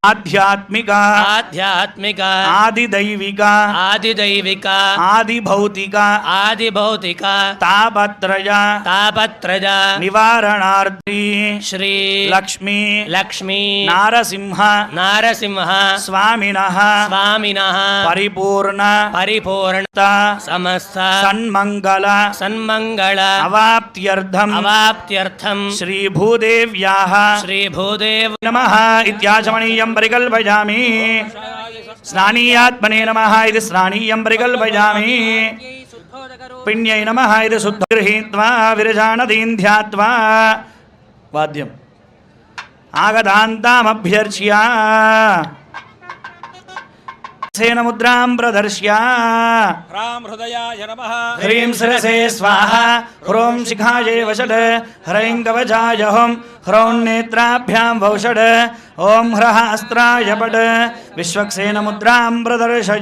आध्यात्मिक आध्यात्मिक आदिदैविक आदिदैविक आदिभौतिक आदिभौतिक तापत्रय तापत्रय निवारणार्थी श्री लक्ष्मी लक्ष्मी नारसिंह नारसिंह स्वामिनः स्वामिनः परिपूर्ण परिपूर्ण समस्त सन्मंगल सन्मंगल अवाप्त्यर्थम श्री भूदेव्याः श्री भूदेव नमः इत्याचमनीयं परिकल्पयामि। स्नानीयात्मने नमः इति स्नानीयं परिकल्पयामि। पिण्यै नमः इति शुद्ध गृहीत्वा विरजानदीं ध्यात्वा वाद्यम् आगतान्तामभ्यर्च्य सेन मुद्रां प्रदर्श्य ह्रां हृदयाय नमः ह्रीं शिरसे स्वाहा ह्रों शिखायै वषट् ह्रैं कवचाय हुं ह्रौं नेत्राभ्यां वौषट् ॐ ह्रः अस्त्राय पट् विश्वक्सेन मुद्रां प्रदर्शय।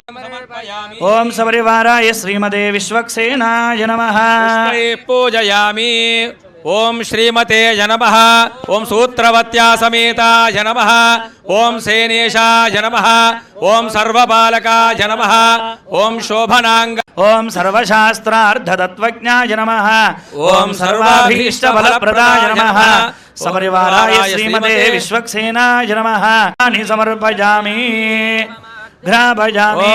ॐ सपरिवाराय श्रीमते विश्वक्सेनाय नमः। पूजयामि। ओम श्रीमते नमः। ओम सूत्रवत्या समेताय नमः। ओम सेनेशाय नमः। ओम सर्वपालकाय नमः। ओम शोभनांग ओम सर्वशास्त्रार्थतत्त्वज्ञाय नमः। ओम सर्वाभीष्टफलप्रदाय नमः। सपरिवाराय श्रीमते विश्वक्सेनाय नमः। समर्पयामि घ्रापयामि।